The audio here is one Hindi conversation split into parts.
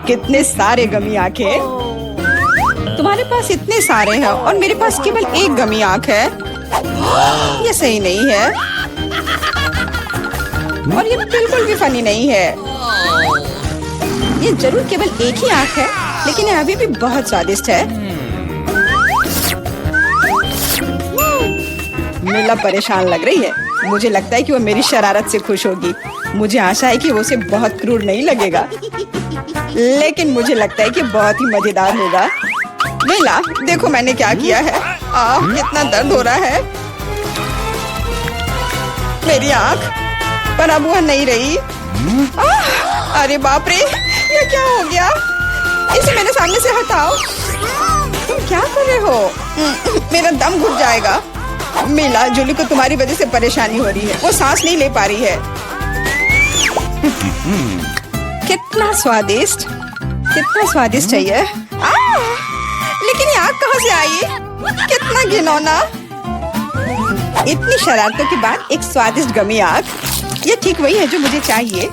कितने सारे गमी आंखें। तुम्हारे पास इतने सारे हैं और मेरे पास केवल एक गमी आंख है। ये सही नहीं है और ये बिल्कुल भी फनी नहीं है। ये जरूर केवल एक ही आंख है, लेकिन ये अभी भी बहुत स्वादिष्ट है। मीला परेशान लग रही है। मुझे लगता है कि वो मेरी शरारत से खुश होगी। मुझे आशा है कि वो उसे बहुत क्रूर नहीं लगेगा, लेकिन मुझे लगता है कि बहुत ही मजेदार होगा। मीला, देखो मैंने क्या किया है। कितना दर्द हो रहा है। मेरी आंख, पर अब वह नहीं रही। अरे बाप रे, ये क्या हो गया? इसे मेरे सामने से हटाओ। तुम क्या कर रहे हो? मेरा दम घुट जाएगा। मीला, जूली को तुम्हारी वजह से परेशानी हो रही है। वो सांस नहीं ले पा रही है। कितना स्वादिष्ट, कितना स्वादिष्ट है ये। लेकिन ये आग कहाँ से आई? कितना घिनौना। इतनी शरारतों के बाद एक स्वादिष्ट गमी आग। ये ठीक वही है जो मुझे चाहिए।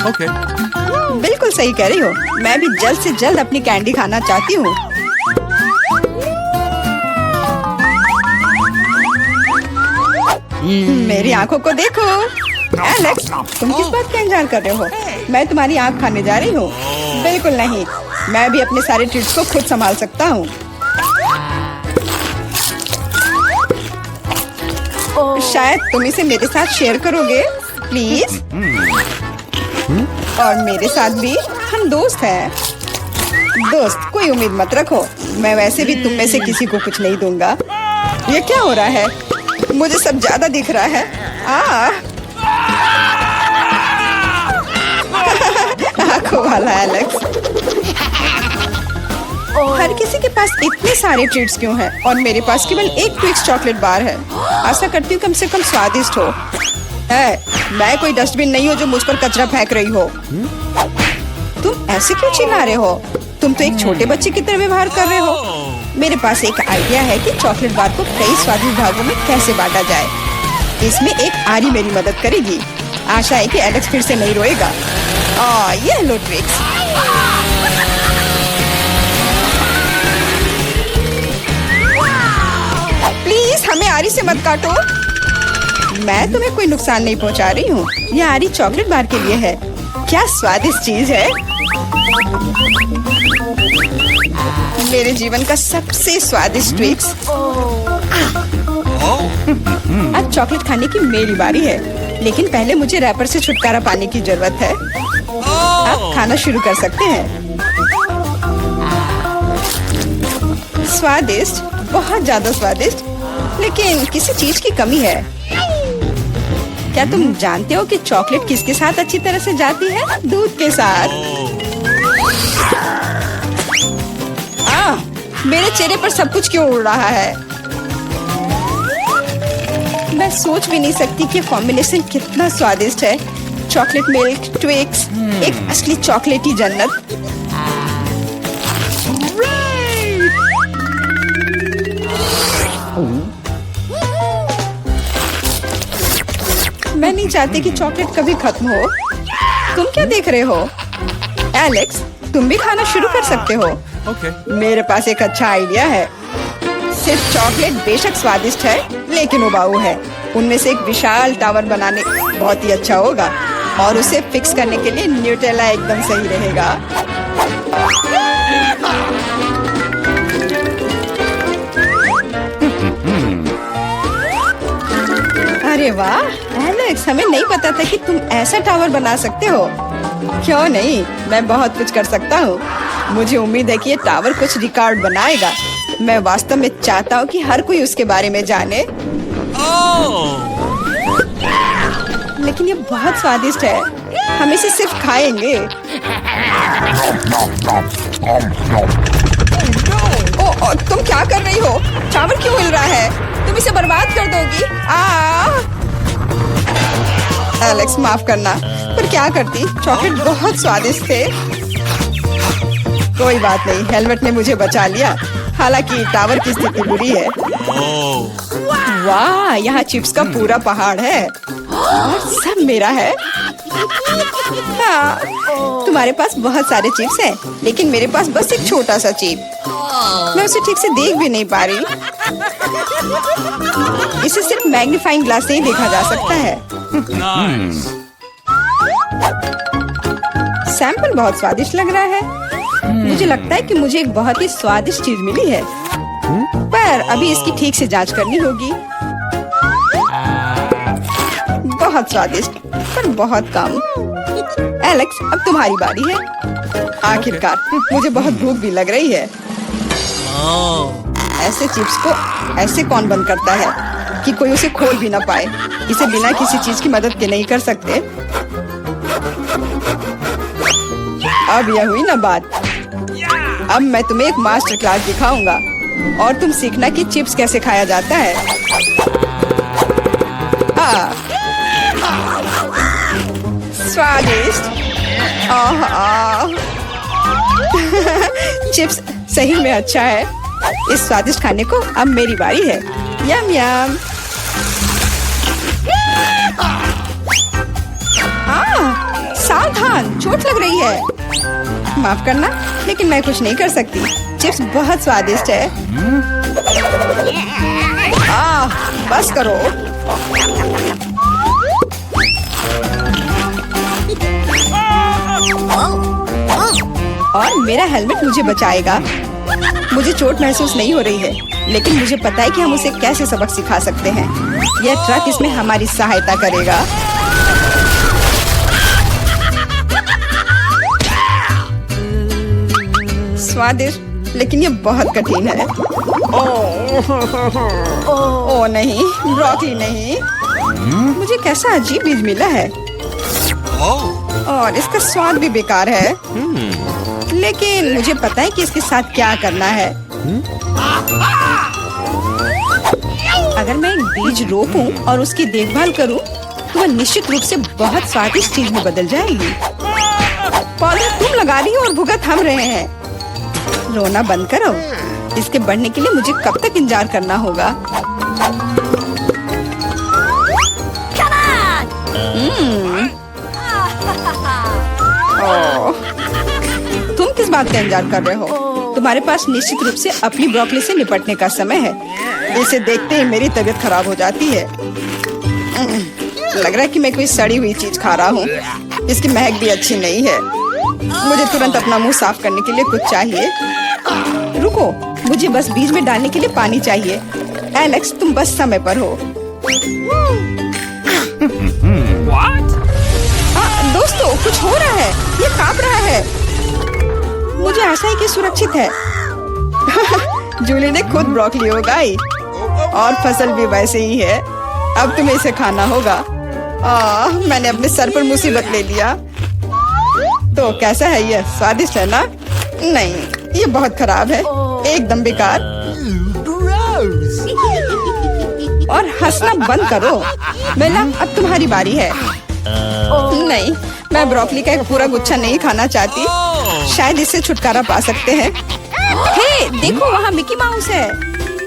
Okay. बिल्कुल सही कह रही हो। मैं भी जल्द से जल्द अपनी कैंडी खाना चाहती हूँ। मेरी आंखों को देखो। एलेक्स, तुम किस बात का इंतजार कर रहे हो? मैं तुम्हारी आंख खाने जा रही हूँ। बिल्कुल नहीं, मैं भी अपने सारे ट्रीट्स को खुद संभाल सकता हूँ। शायद तुम इसे मेरे साथ शेयर करोगे, प्लीज। और मेरे साथ भी, हम दोस्त हैं। दोस्त, कोई उम्मीद मत रखो। मैं वैसे भी तुम में से किसी को कुछ नहीं दूंगा। ये क्या हो रहा है? मुझे सब ज्यादा दिख रहा है। आंखों वाला एलेक्स। हर किसी के पास इतने सारे ट्रीट्स क्यों हैं और मेरे पास केवल एक ट्विक्स चॉकलेट बार है। आशा करती हूँ कम से कम स्वादिष्ट हो। मैं कोई डस्टबिन नहीं हूँ जो मुझ पर कचरा फेंक रही हो। तुम ऐसे क्यों चिल्ला रहे हो? तुम तो एक छोटे बच्चे की तरह व्यवहार कर रहे हो। मेरे पास एक आइडिया है कि चॉकलेट बार को कई स्वादिष्ट भागों में कैसे बांटा जाए। इसमें एक आरी मेरी मदद करेगी। आशा है कि एलेक्स फिर से नहीं रोएगा। ये लो ट्विक्स। प्लीज हमें आरी से मत काटो। मैं तुम्हें कोई नुकसान नहीं पहुंचा रही हूँ। यह आरी चॉकलेट बार के लिए है। क्या स्वादिष्ट चीज है। मेरे जीवन का सबसे स्वादिष्ट ट्विक्स। आज चॉकलेट खाने की मेरी बारी है, लेकिन पहले मुझे रैपर से छुटकारा पाने की जरूरत है। आप खाना शुरू कर सकते हैं। स्वादिष्ट, बहुत ज्यादा स्वादिष्ट, लेकिन किसी चीज की कमी है। क्या तुम जानते हो कि चॉकलेट किसके साथ अच्छी तरह से जाती है? दूध के साथ। मेरे चेहरे पर सब कुछ क्यों उड़ रहा है? मैं सोच भी नहीं सकती कि कॉम्बिनेशन कितना स्वादिष्ट है। चॉकलेट मिल्क, ट्विक्स, एक असली चॉकलेटी जन्नत। मैं नहीं चाहती कि चॉकलेट कभी खत्म हो। तुम क्या देख रहे हो? एलेक्स, तुम भी खाना शुरू कर सकते हो। Okay. मेरे पास एक अच्छा आइडिया है। सिर्फ चॉकलेट बेशक स्वादिष्ट है, लेकिन उबाऊ है। उनमें से एक विशाल टावर बनाने बहुत ही अच्छा होगा, और उसे फिक्स करने के लिए न्यूटेला एकदम सही रहेगा। अरे वाह एलेक्स, हमें नहीं पता था कि तुम ऐसा टावर बना सकते हो। क्यों नहीं, मैं बहुत कुछ कर सकता हूँ। मुझे उम्मीद है कि ये टावर कुछ रिकॉर्ड बनाएगा। मैं वास्तव में चाहता हूँ कि हर कोई उसके बारे में जाने। लेकिन ये बहुत स्वादिष्ट है। हम इसे सिर्फ खाएंगे। तुम क्या कर रही हो? टावर क्यों हिल रहा है? तुम इसे बर्बाद कर दोगी। एलेक्स, माफ करना, पर क्या करती? चॉकलेट बहुत स्वादिष्ट थे। कोई बात नहीं, हेलमेट ने मुझे बचा लिया। हालांकि टावर की स्थिति बुरी है। वाह, यहाँ चिप्स का पूरा पहाड़ है और सब मेरा है। हाँ, तुम्हारे पास बहुत सारे चिप्स हैं, लेकिन मेरे पास बस एक छोटा सा चिप। मैं उसे ठीक से देख भी नहीं पा रही। इसे सिर्फ मैग्नीफाइंग ग्लास से ही देखा जा सकता है। सैंपल बहुत स्वादिष्ट लग रहा है। मुझे लगता है कि मुझे एक बहुत ही स्वादिष्ट चीज मिली है, पर अभी इसकी ठीक से जांच करनी होगी। बहुत स्वादिष्ट, पर बहुत कम। एलेक्स, अब तुम्हारी बारी है। आखिरकार मुझे बहुत भूख भी लग रही है। ऐसे चिप्स को ऐसे कौन बंद करता है कि कोई उसे खोल भी ना पाए। इसे बिना किसी चीज की मदद के नहीं कर सकते। अब यह हुई ना बात। अब मैं तुम्हें एक मास्टर क्लास दिखाऊंगा और तुम सीखना कि चिप्स कैसे खाया जाता है। स्वादिष्ट। चिप्स सही में अच्छा है। इस स्वादिष्ट खाने को अब मेरी बारी है। यम यम। सावधान, चोट लग रही है। माफ करना, लेकिन मैं कुछ नहीं कर सकती। चिप्स बहुत स्वादिष्ट है। बस करो। और मेरा हेलमेट मुझे बचाएगा। मुझे चोट महसूस नहीं हो रही है, लेकिन मुझे पता है कि हम उसे कैसे सबक सिखा सकते हैं। यह ट्रक इसमें हमारी सहायता करेगा। स्वादिष्ट, लेकिन ये बहुत कठिन है। ओह नहीं, ब्रोकली नहीं। मुझे कैसा अजीब बीज मिला है और इसका स्वाद भी बेकार है। लेकिन मुझे पता है कि इसके साथ क्या करना है। अगर मैं एक बीज रोपूं और उसकी देखभाल करूं, तो वह निश्चित रूप से बहुत स्वादिष्ट चीज में बदल जाएगी। पौधे तुम लगा रही हो और भुगत हम रहे हैं। रोना बंद करो। इसके बढ़ने के लिए मुझे कब तक इंतजार करना होगा? तुम किस बात का इंतजार कर रहे हो? तुम्हारे पास निश्चित रूप से अपनी ब्रोकली से निपटने का समय है। इसे देखते ही मेरी तबीयत खराब हो जाती है। लग रहा है कि मैं कोई सड़ी हुई चीज खा रहा हूँ। इसकी महक भी अच्छी नहीं है। मुझे तुरंत अपना मुंह साफ करने के लिए कुछ चाहिए। रुको, मुझे बस बीज में डालने के लिए पानी चाहिए। एलेक्स, तुम बस समय पर हो। दोस्तों, कुछ हो रहा है। ये कांप रहा है। मुझे आशा है कि सुरक्षित है। जूली ने खुद ब्रोकली उगाई और फसल भी वैसे ही है। अब तुम्हें इसे खाना होगा। मैंने अपने सर पर मुसीबत ले लिया। तो कैसा है ये? स्वादिष्ट है ना? नहीं, ये बहुत खराब है। एकदम बेकार। और हंसना बंद करो। बेला, अब तुम्हारी बारी है। नहीं, मैं ब्रोकली का एक पूरा गुच्छा नहीं खाना चाहती। शायद इससे छुटकारा पा सकते हैं। हे, देखो, वहाँ मिकी माउस है।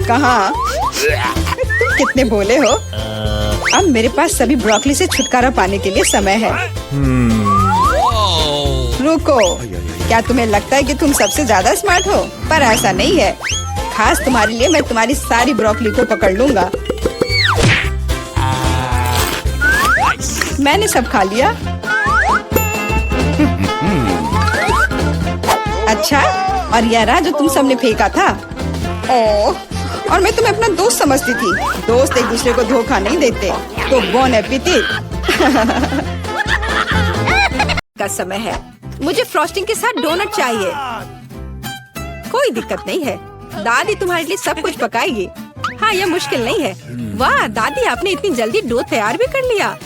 कहाँ? तुम कितने भोले हो। अब मेरे पास सभी ब्रोकली से छुटकारा पाने के लिए समय है। रुको, क्या तुम्हें लगता है कि तुम सबसे ज्यादा स्मार्ट हो? पर ऐसा नहीं है। खास तुम्हारे लिए मैं तुम्हारी सारी ब्रोकली को पकड़ लूंगा। मैंने सब खा लिया। अच्छा, और यह रहा जो तुम सबने फेंका था। ओह, और मैं तुम्हें अपना दोस्त समझती थी। दोस्त एक दूसरे को धोखा नहीं देते। तो बोन एपेटिट। का समय है। मुझे फ्रॉस्टिंग के साथ डोनट चाहिए। कोई दिक्कत नहीं है, दादी तुम्हारे लिए सब कुछ पकाएगी। हाँ, यह मुश्किल नहीं है। वाह दादी, आपने इतनी जल्दी डो तैयार भी कर लिया।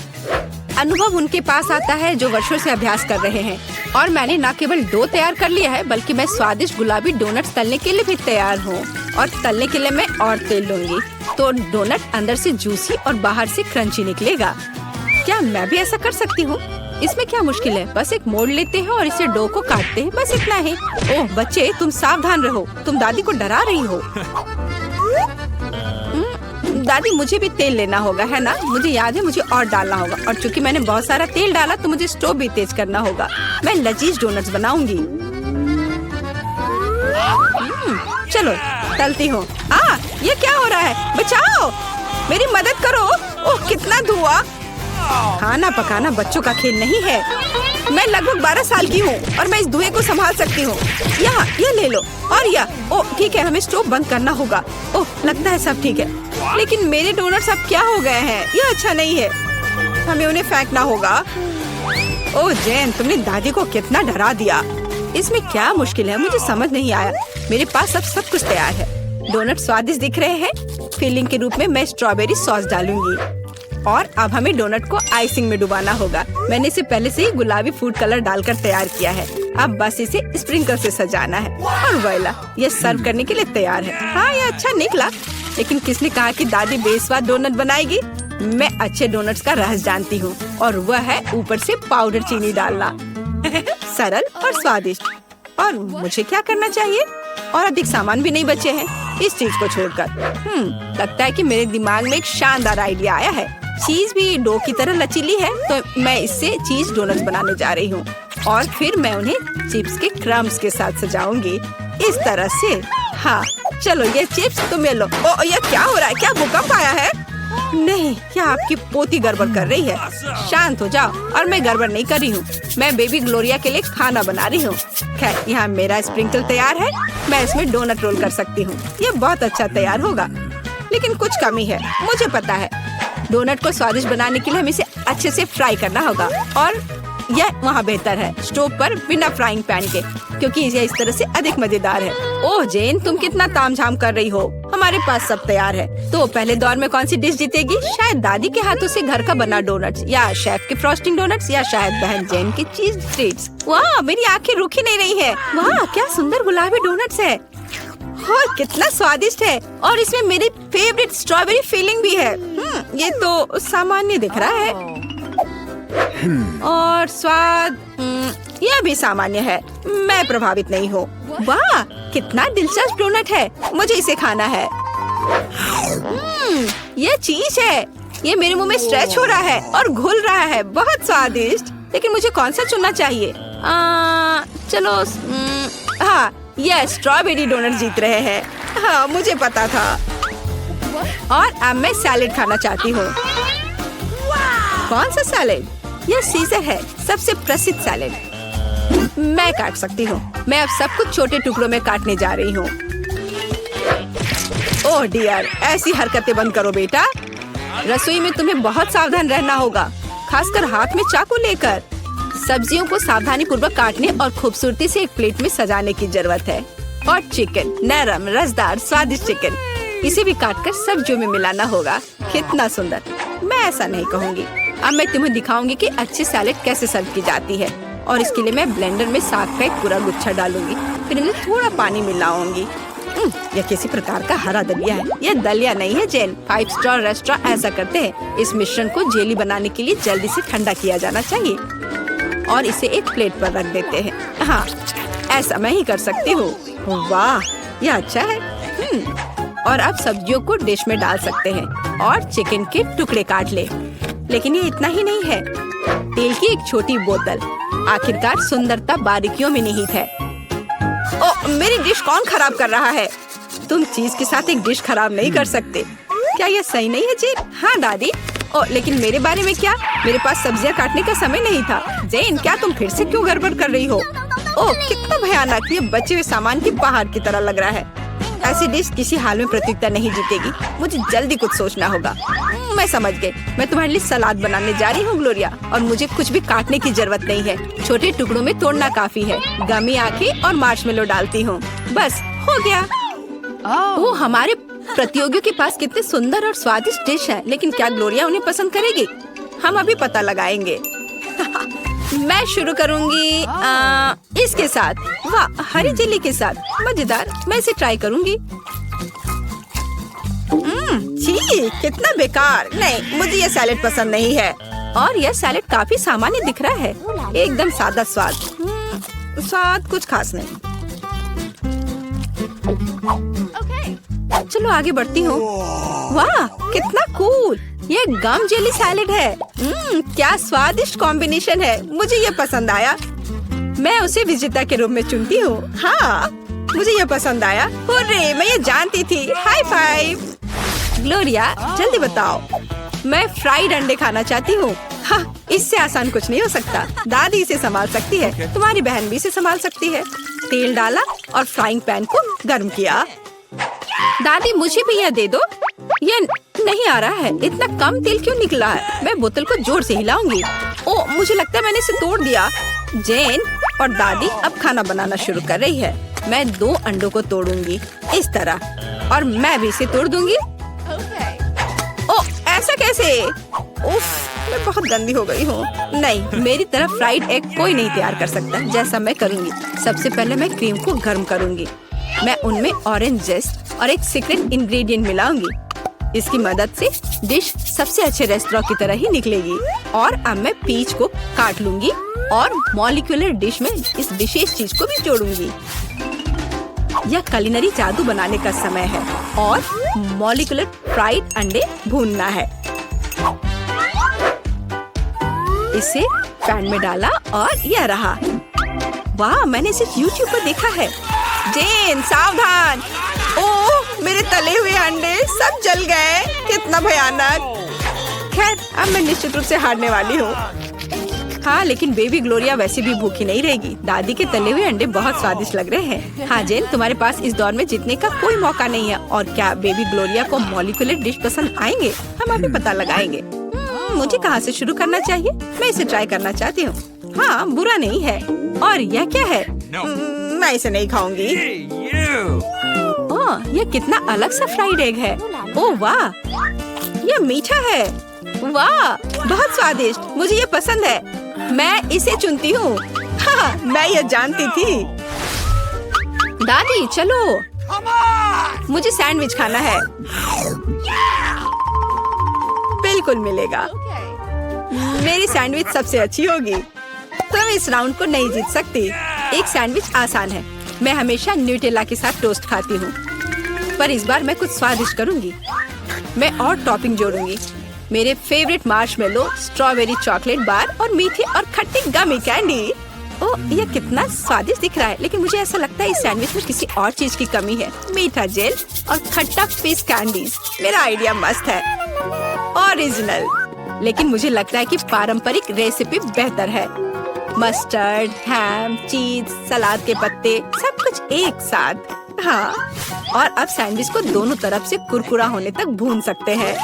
अनुभव उनके पास आता है जो वर्षों से अभ्यास कर रहे हैं। और मैंने न केवल डो तैयार कर लिया है, बल्कि मैं स्वादिष्ट गुलाबी डोनट्स तलने के लिए भी तैयार हूँ। और तलने के लिए मैं और तेल लूंगी, तो डोनट अंदर से जूसी और बाहर से क्रंची निकलेगा। क्या मैं भी ऐसा कर सकती हूँ? इसमें क्या मुश्किल है, बस एक मोड़ लेते हैं और इसे डो को काटते हैं, बस इतना है। ओह बच्चे, तुम सावधान रहो, तुम दादी को डरा रही हो। दादी मुझे भी तेल लेना होगा, है ना? मुझे याद है, मुझे और डालना होगा, और चूंकि मैंने बहुत सारा तेल डाला तो मुझे स्टोव भी तेज करना होगा। मैं लजीज डोनट्स बनाऊंगी। चलो तलती हूँ। ये क्या हो रहा है? बचाओ, मेरी मदद करो। ओह कितना धुआं। खाना पकाना बच्चों का खेल नहीं है। मैं लगभग 12 साल की हूँ और मैं इस धुएं को संभाल सकती हूँ। यहाँ ये ले लो, और यह। ओह ठीक है, हमें स्टोव बंद करना होगा। ओह लगता है सब ठीक है, लेकिन मेरे डोनट्स अब क्या हो गए हैं? यह अच्छा नहीं है, हमें उन्हें फेंकना होगा। ओह जेन, तुमने दादी को कितना डरा दिया। इसमें क्या मुश्किल है, मुझे समझ नहीं आया। मेरे पास अब सब कुछ तैयार है। डोनट स्वादिष्ट दिख रहे हैं। फिलिंग के रूप में मैं स्ट्रॉबेरी सॉस डालूंगी, और अब हमें डोनट को आइसिंग में डुबाना होगा। मैंने इसे पहले से ही गुलाबी फूड कलर डालकर तैयार किया है। अब बस इसे स्प्रिंकल से सजाना है, और वोइला, ये सर्व करने के लिए तैयार है। हाँ ये अच्छा निकला, लेकिन किसने कहा कि दादी बेस्वाद डोनट बनाएगी? मैं अच्छे डोनट्स का रहस्य जानती हूँ, और वह है ऊपर से पाउडर चीनी डालना। सरल और स्वादिष्ट। और मुझे क्या करना चाहिए? और अधिक सामान भी नहीं बचे हैं इस चीज को छोड़कर। लगता है कि मेरे दिमाग में एक शानदार आइडिया आया है। चीज भी डो की तरह लचीली है, तो मैं इससे चीज डोनट्स बनाने जा रही हूँ, और फिर मैं उन्हें चिप्स के क्रम्स के साथ सजाऊंगी इस तरह से। हाँ चलो, ये चिप्स तुम ले लो। ओ ये क्या हो रहा है? क्या भूकंप आया है? नहीं, क्या आपकी पोती गड़बड़ कर रही है? शांत हो जाओ। और मैं गड़बड़ नहीं कर रही हूँ, मैं बेबी ग्लोरिया के लिए खाना बना रही हूँ। खैर, यहाँ मेरा स्प्रिंकल तैयार है। मैं इसमें डोनट रोल कर सकती हूँ। ये बहुत अच्छा तैयार होगा, लेकिन कुछ कमी है, मुझे पता है। डोनट को स्वादिष्ट बनाने के लिए हमें इसे अच्छे से फ्राई करना होगा, और यह वहाँ बेहतर है स्टोव पर बिना फ्राइंग पैन के, क्योंकि यह इस तरह से अधिक मजेदार है। ओह जेन, तुम कितना तामझाम कर रही हो। हमारे पास सब तैयार है। तो पहले दौर में कौन सी डिश जीतेगी? शायद दादी के हाथों से घर का बना डोनट्स, या शेफ के फ्रॉस्टिंग डोनट्स, या शायद बहन जेन की चीज ट्रीट्स। वाह, मेरी आंखें रुक ही नहीं रही है। वाह क्या सुंदर गुलाबी डोनट्स है, और कितना स्वादिष्ट है, और इसमें मेरी फेवरेट स्ट्रॉबेरी फिलिंग भी है। ये तो सामान्य दिख रहा है, और स्वाद यह भी सामान्य है। मैं प्रभावित नहीं हूँ। वाह कितना दिलचस्प डोनट है, मुझे इसे खाना है। यह चीज है, ये मेरे मुंह में स्ट्रेच हो रहा है और घुल रहा है। बहुत स्वादिष्ट, लेकिन मुझे कौन सा चुनना चाहिए? चलो हाँ, यह स्ट्रॉबेरी डोनट जीत रहे हैं। हाँ मुझे पता था। और अब मैं सैलेड खाना चाहती हूँ। कौन सा सैलेड? यह सीजर है, सबसे प्रसिद्ध सैलेड। मैं काट सकती हूँ। मैं अब सब कुछ छोटे टुकड़ों में काटने जा रही हूँ। ओह डियर, ऐसी हरकतें बंद करो बेटा। रसोई में तुम्हें बहुत सावधान रहना होगा, खासकर हाथ में चाकू लेकर। सब्जियों को सावधानी पूर्वक काटने और खूबसूरती से एक प्लेट में सजाने की जरूरत है। और चिकन, नरम रसदार स्वादिष्ट चिकन, इसे भी काटकर सब्जियों में मिलाना होगा। कितना सुंदर। मैं ऐसा नहीं कहूँगी। अब मैं तुम्हें दिखाऊंगी कि अच्छी सैलेड कैसे सर्व की जाती है, और इसके लिए मैं ब्लेंडर में साग का एक पूरा गुच्छा डालूंगी, फिर इनमें थोड़ा पानी मिलाऊंगी। यह किसी प्रकार का हरा दलिया है। यह दलिया नहीं है जेन, 5 स्टार रेस्टोरेंट ऐसा करते हैं। इस मिश्रण को जेली बनाने के लिए जल्दी से ठंडा किया जाना चाहिए, और इसे एक प्लेट पर रख देते हैं। हाँ ऐसा मैं ही कर सकती हूँ। वाह यह अच्छा है। और अब सब्जियों को डिश में डाल सकते हैं, और चिकन के टुकड़े काट ले। लेकिन ये इतना ही नहीं है। तेल की एक छोटी बोतल, आखिरकार सुंदरता बारीकियों में निहित है। ओ मेरी डिश कौन खराब कर रहा है? तुम चीज के साथ एक डिश खराब नहीं कर सकते। क्या यह सही नहीं है जेन? हाँ दादी। ओ लेकिन मेरे बारे में क्या? मेरे पास सब्जियां काटने का समय नहीं था। जेन क्या तुम फिर से क्यों गड़बड़ कर रही हो? ओह कितना भयानक, ये बचे हुए सामान की पहाड़ की तरह लग रहा है। ऐसी डिश किसी हाल में प्रतियोगिता नहीं जीतेगी। मुझे जल्दी कुछ सोचना होगा। मैं समझ गई। मैं तुम्हारे लिए सलाद बनाने जा रही हूँ ग्लोरिया, और मुझे कुछ भी काटने की जरूरत नहीं है। छोटे टुकड़ों में तोड़ना काफी है। गमी आंखें और मार्शमेलो डालती हूँ, बस हो गया। वो हमारे प्रतियोगियों के पास कितने सुंदर और स्वादिष्ट डिश है, लेकिन क्या ग्लोरिया उन्हें पसंद करेगी? हम अभी पता लगाएंगे। मैं शुरू करूंगी इसके साथ। वाह हरी चिल्ली के साथ, मजेदार। मैं इसे ट्राई करूंगी। छी कितना बेकार। नहीं मुझे ये सैलेड पसंद नहीं है। और यह सैलेड काफी सामान्य दिख रहा है, एकदम सादा स्वाद। स्वाद कुछ खास नहीं। चलो आगे बढ़ती हूँ। वाह कितना कूल, ये गम जेली सैलेड है। क्या स्वादिष्ट कॉम्बिनेशन है, मुझे ये पसंद आया। मैं उसे विजेता के रूप में चुनती हूँ। हाँ मुझे ये पसंद आया। हुर्रे, मैं ये जानती थी। High five. ग्लोरिया जल्दी बताओ। मैं फ्राइड अंडे खाना चाहती हूँ। हाँ, इससे आसान कुछ नहीं हो सकता। दादी इसे संभाल सकती है, तुम्हारी बहन भी इसे संभाल सकती है। तेल डाला और फ्राइंग पैन को गर्म किया। दादी मुझे भी यह दे दो। ये नहीं आ रहा है, इतना कम तेल क्यों निकला है? मैं बोतल को जोर से हिलाऊंगी। ओ, मुझे लगता है मैंने इसे तोड़ दिया। जेन और दादी अब खाना बनाना शुरू कर रही है। मैं 2 अंडों को तोड़ूंगी इस तरह, और मैं भी इसे तोड़ दूंगी। ओ, ऐसा कैसे? उफ, मैं बहुत गंदी हो गई हूँ। नहीं, मेरी तरह फ्राइड एग कोई नहीं तैयार कर सकता जैसा मैं करूँगी। सबसे पहले मैं क्रीम को गर्म करूँगी। मैं उनमें ऑरेंज जेस्ट और एक सीक्रेट इंग्रेडिएंट मिलाऊंगी। इसकी मदद से डिश सबसे अच्छे रेस्टोरेंट की तरह ही निकलेगी। और अब मैं पीच को काट लूंगी और मॉलिक्यूलर डिश में इस विशेष चीज को भी जोड़ूंगी। यह कुलिनरी जादू बनाने का समय है और मॉलिक्यूलर फ्राइड अंडे भूनना है। इसे पैन में डाला और यह रहा। वाह, मैंने इसे YouTube पर देखा है। जेन सावधान। ओह, मेरे तले हुए अंडे सब जल गए, कितना भयानक। खैर, अब मैं निश्चित रूप से हारने वाली हूँ। हाँ, लेकिन बेबी ग्लोरिया वैसे भी भूखी नहीं रहेगी। दादी के तले हुए अंडे बहुत स्वादिष्ट लग रहे हैं। हाँ जेन, तुम्हारे पास इस दौर में जीतने का कोई मौका नहीं है। और क्या बेबी ग्लोरिया को मॉलिक्यूलर डिश पसंद आएंगे? हम अभी पता लगाएंगे। मुझे कहाँ से शुरू करना चाहिए? मैं इसे ट्राई करना चाहती हूँ। हाँ, बुरा नहीं है। और यह क्या है? मैं इसे नहीं खाऊंगी। ओह, यह कितना अलग सा फ्राइड एग है। ओह वाह, यह मीठा है। वाह, बहुत स्वादिष्ट, मुझे ये पसंद है। मैं इसे चुनती हूँ। हाँ, मैं यह जानती थी। दादी चलो, मुझे सैंडविच खाना है। बिल्कुल मिलेगा। मेरी सैंडविच सबसे अच्छी होगी। तुम इस राउंड को नहीं जीत सकती। एक सैंडविच आसान है। मैं हमेशा न्यूटेला के साथ टोस्ट खाती हूँ, पर इस बार मैं कुछ स्वादिष्ट करूँगी। मैं और टॉपिंग जोड़ूंगी। मेरे favourite marshmallow, strawberry chocolate bar और मीठी और खट्टी गमी कैंडी। ओह, यह कितना स्वादिष्ट दिख रहा है, लेकिन मुझे ऐसा लगता है इस सैंडविच में किसी और चीज की कमी है। मीठा जेल और खट्टा फिश कैंडीज। मेरा आइडिया मस्त है, ओरिजिनल। लेकिन मुझे लगता है कि पारंपरिक रेसिपी बेहतर है। मस्टर्ड, हैम, चीज, सलाद के पत्ते, सब कुछ एक साथ। हाँ, और अब सैंडविच को दोनों तरफ से कुरकुरा होने तक भून सकते हैं।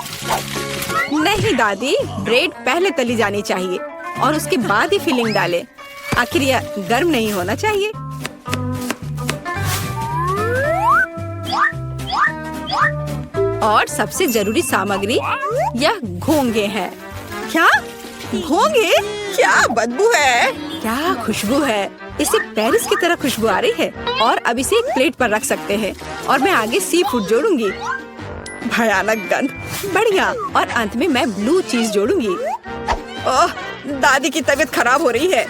नहीं दादी, ब्रेड पहले तली जानी चाहिए और उसके बाद ही फिलिंग डालें। आखिर यह गर्म नहीं होना चाहिए। और सबसे जरूरी सामग्री यह घोंगे हैं। क्या घोंगे? क्या बदबू है, क्या खुशबू है। इसे पेरिस की तरह खुशबू आ रही है। और अब इसे एक प्लेट पर रख सकते हैं और मैं आगे सी फूड जोड़ूंगी। भयानक गंध, बढ़िया। और अंत में मैं ब्लू चीज जोड़ूंगी। ओह, दादी की तबीयत खराब हो रही है।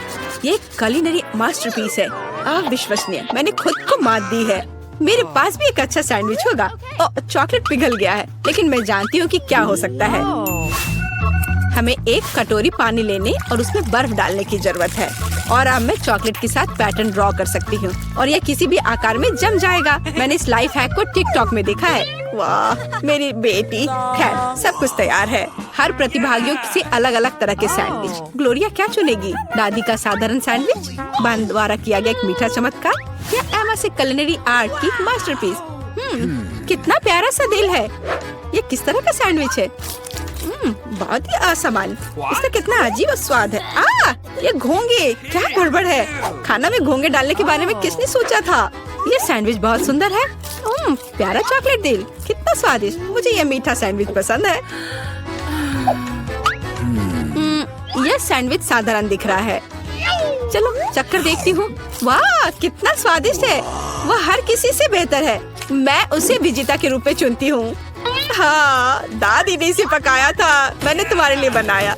ये कुलिनरी मास्टरपीस है, अविश्वसनीय। मैंने खुद को मात दी है। मेरे पास भी एक अच्छा सैंडविच होगा। ओह, चॉकलेट पिघल गया है, लेकिन मैं जानती हूँ कि क्या हो सकता है। हमें एक कटोरी पानी लेने और उसमें बर्फ डालने की जरूरत है। और अब मैं चॉकलेट के साथ पैटर्न ड्रॉ कर सकती हूँ और यह किसी भी आकार में जम जाएगा। मैंने इस लाइफ हैक को टिकटॉक में देखा है। वाह, मेरी बेटी। खैर, सब कुछ तैयार है। हर प्रतिभागियों से अलग अलग तरह के सैंडविच। ग्लोरिया क्या चुनेगी? दादी का साधारण सैंडविच, बहन द्वारा किया गया एक मीठा चमत्कार, या एमा से कुलिनरी आर्ट की मास्टरपीस? कितना प्यारा सा दिल है। ये किस तरह का सैंडविच है? बहुत ही असामान्य। इसका कितना अजीब स्वाद है। ये घोंगे, क्या गड़बड़ है। खाना में घोंगे डालने के बारे में किसने सोचा था? ये सैंडविच बहुत सुंदर है। प्यारा चॉकलेट दिल, कितना स्वादिष्ट। मुझे ये मीठा सैंडविच पसंद है। यह सैंडविच साधारण दिख रहा है। चलो चक्कर देखती हूँ। वाह, कितना स्वादिष्ट है। वह हर किसी से बेहतर है। मैं उसे विजेता के रूप में चुनती हूँ। हाँ, दादी ने इसे पकाया था, मैंने तुम्हारे लिए बनाया।